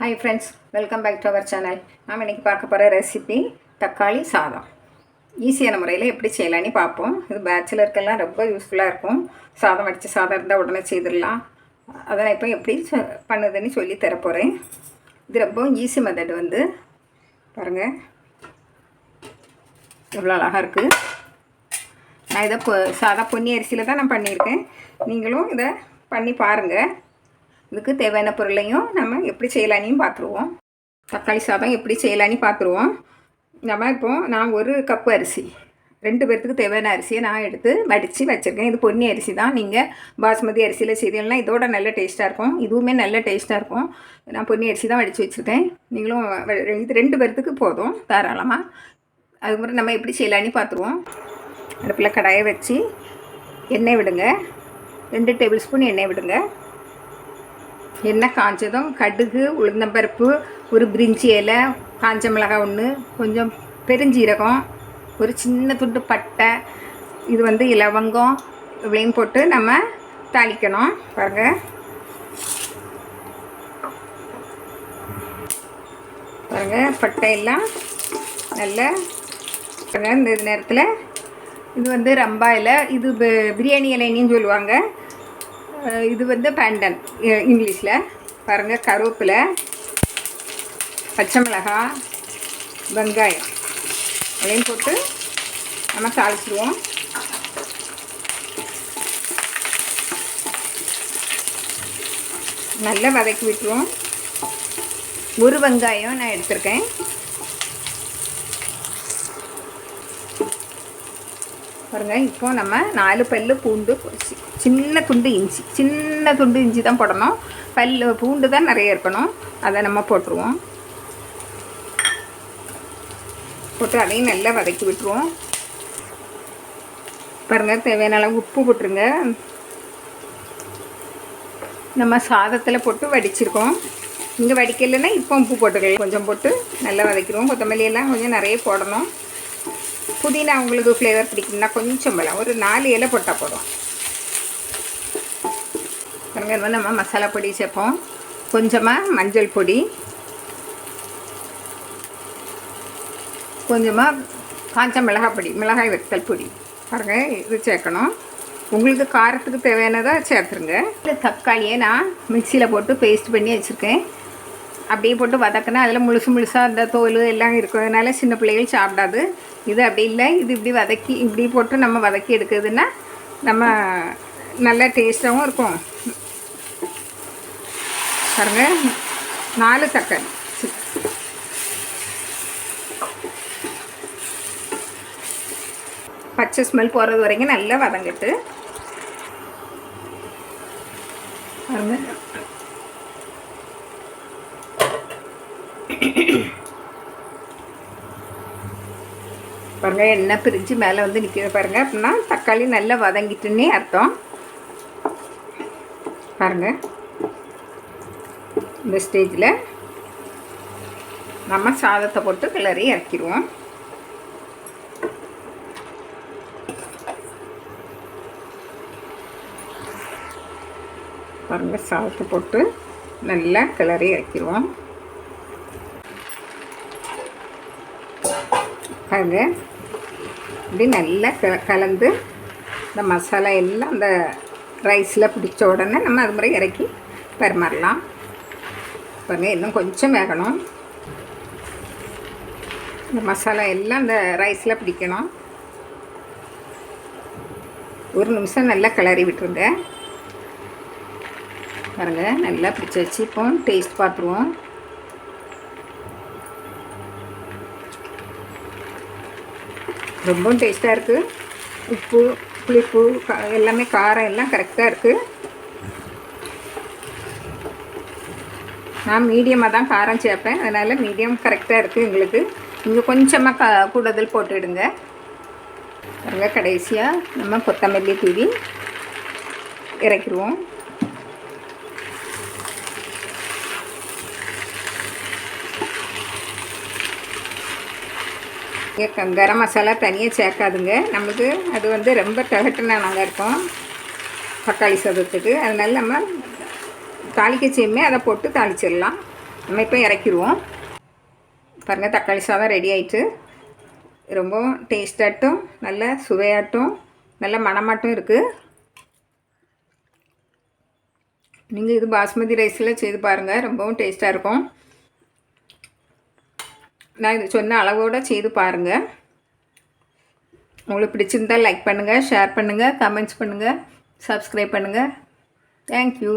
Hi friends, welcome back to our channel. நாம் இன்றைக்கி பார்க்க போகிற ரெசிபி தக்காளி சாதம். ஈஸியான முறையில் எப்படி செய்யலான்னு பார்ப்போம். இது பேச்சுலருக்கெல்லாம் ரொம்ப யூஸ்ஃபுல்லாக இருக்கும். சாதம் வடித்த சாதம் இருந்தால் உடனே செய்திடலாம். அதை நான் இப்போ எப்படி பண்ணுதுன்னு சொல்லி தரப்போகிறேன். இது ரொம்ப ஈஸி மெத்தட் பாருங்கள், எவ்வளோ அழகாக இருக்குது. நான் இதை சாதா பொன்னி அரிசியில் தான் நான் பண்ணியிருக்கேன். நீங்களும் இதை பண்ணி பாருங்கள். இதுக்கு தேவையான பொருளையும் நம்ம எப்படி செய்யலான்னு பார்த்துருவோம். தக்காளி சாதம் எப்படி செய்யலான்னு பார்த்துருவோம். நான் 1 கப்பு அரிசி, 2 பேர்த்துக்கு தேவையான அரிசியை நான் எடுத்து வடித்து வச்சுருக்கேன். இது பொன்னி அரிசி தான். நீங்கள் பாஸ்மதி அரிசியில் செய்தீங்கன்னா இதோட நல்ல டேஸ்ட்டாக இருக்கும். இதுவுமே நல்ல டேஸ்ட்டாக இருக்கும். நான் பொன்னி அரிசி தான் வடித்து வச்சுருக்கேன். நீங்களும் இது 2 பேர்த்துக்கு போதும் தாராளமாக. அது மாதிரி நம்ம எப்படி செய்யலான்னு பார்த்துருவோம். அடுப்பில் கடாயை வச்சு எண்ணெய் விடுங்க. 2 டேபிள் ஸ்பூன் எண்ணெய் விடுங்க. எண்ணெய் காஞ்சதும் கடுகு, உளுந்தம்பருப்பு, ஒரு பிரிஞ்சி இலை, காஞ்ச மிளகாய் 1, கொஞ்சம் பெருஞ்சீரகம், ஒரு சின்ன துண்டு பட்டை, இது lavang இவ்வளையும் போட்டு நம்ம தாளிக்கணும். பாருங்கள் பட்டையெல்லாம் நல்லா இந்த நேரத்தில் இது ரம்பா இலை, இது பிரியாணி இலைன்னு சொல்லுவாங்க. இது pandan இங்கிலீஷில். பாருங்கள், கருவேப்பிலை, பச்சை மிளகாய், வெங்காயம் அதையும் போட்டு நம்ம தாளிச்சிடுவோம். நல்லா வதக்கி விட்டுருவோம். ஒரு வெங்காயம் நான் எடுத்திருக்கேன். பாருங்கள், இப்போ நம்ம 4 பல்லு பூண்டு, சின்ன துண்டு இஞ்சி தான் போடணும். பூண்டு தான் நிறைய இருக்கணும். அதை நம்ம போட்டுருவோம். போட்டு அதையும் நல்லா வதக்கி விட்டுருவோம். பாருங்கள், தேவையான அளவு உப்பு போட்டுருங்க. நம்ம சாதத்தில் போட்டு வடிச்சிருக்கோம். இங்கே வடிக்கலைன்னா இப்போ உப்பு போட்டுக்கலாம். கொஞ்சம் போட்டு நல்லா வதக்கிடுவோம். கொத்தமல்லி எல்லாம் கொஞ்சம் நிறைய போடணும். புதினா உங்களுக்கு ஃப்ளேவர் பிடிக்கும்னா கொஞ்சம் பலம், ஒரு 4 இலை போட்டால் போதும். பாருங்க, நம்ம மசாலா பொடி சேர்ப்போம். கொஞ்சமாக மஞ்சள் பொடி, கொஞ்சமாக காஞ்ச மிளகாய் பொடி, மிளகாய் வத்தல் பொடி. பாருங்கள், இது சேர்க்கணும். உங்களுக்கு காரத்துக்கு தேவையானதாக சேர்த்துருங்க. இந்த தக்காளியை நான் மிக்சியில் போட்டு பேஸ்ட் பண்ணி வச்சுருக்கேன். அப்படியே போட்டு வதக்கினா அதில் முழுசாக அந்த தோல் எல்லாம் இருக்கிறதுனால சின்ன பிள்ளைகள் சாப்பிடாது. இது அப்படி இல்லை. இது இப்படி போட்டு நம்ம வதக்கி எடுக்குதுன்னா நம்ம நல்ல டேஸ்ட்டாகவும் இருக்கும். பாருங்கள், 4 தக்காளி பச்சை ஸ்மெல் போகிறது வரைக்கும் நல்லா வதங்கிட்டு பாருங்கள். பாருங்கள், எண்ணெய் பிரிஞ்சு மேலே நிற்கிது. பாருங்கள், அப்படின்னா தக்காளி நல்லா வதங்கிட்டுன்னே அர்த்தம். பாருங்கள், இந்த ஸ்டேஜில் நம்ம சாதத்தை போட்டு கிளறி இறக்கிடுவோம். பாருங்கள், சாதத்தை போட்டு நல்லா கிளறி இறக்கிடுவோம். பாருங்கள், இப்படி நல்லா கலந்து இந்த மசாலா எல்லாம் அந்த ரைஸில் பிடிச்ச உடனே நம்ம அது மாதிரி இறக்கி பரிமாறலாம். பாருங்கள், இன்னும் கொஞ்சம் வேகணும். இந்த மசாலா எல்லாம் அந்த ரைஸில் பிடிக்கணும். 1 நிமிஷம் நல்லா கிளறி விட்டுருங்க. பாருங்கள், நல்லா பிடிச்சி வச்சு இப்போ டேஸ்ட் பார்த்துருவோம். ரொம்ப டேஸ்ட்டாக இருக்குது. உப்பு, புளிப்பு எல்லாமே, காரம் எல்லாம் கரெக்டாக இருக்குது. நான் மீடியமாக தான் காரம் சேர்ப்பேன். அதனால் மீடியம் கரெக்டாக இருக்குது எங்களுக்கு. இங்கே கொஞ்சமாக கூடுதல் போட்டுவிடுங்க. பாருங்கள், கடைசியாக நம்ம கொத்தமல்லி தூவி இறக்கிடுவோம். கரம் மசாலா தனியாக சேர்க்காதுங்க. நமக்கு அது ரொம்ப தகட்டுனா நாங்கள் இருக்கோம் தக்காளி சாதத்துக்கு. அதனால நம்ம தாளிக்க செய்யுமே அதை போட்டு தாளிச்சிடலாம். நம்ம இப்போ இறக்கிடுவோம். பாருங்கள், தக்காளி சாதம் ரெடி ஆயிடுச்சு. ரொம்ப டேஸ்டாட்டும் நல்ல சுவையாட்டும் நல்ல மணமாட்டும் இருக்குது. நீங்கள் இது பாஸ்மதி ரைஸில் செய்து பாருங்கள், ரொம்பவும் டேஸ்ட்டாக இருக்கும். நான் இது சொன்ன அளவோடு செய்து பாருங்கள். உங்களுக்கு பிடிச்சிருந்தால் லைக் பண்ணுங்கள், ஷேர் பண்ணுங்கள், கமெண்ட்ஸ் பண்ணுங்கள், சப்ஸ்கிரைப் பண்ணுங்கள். தேங்க்யூ.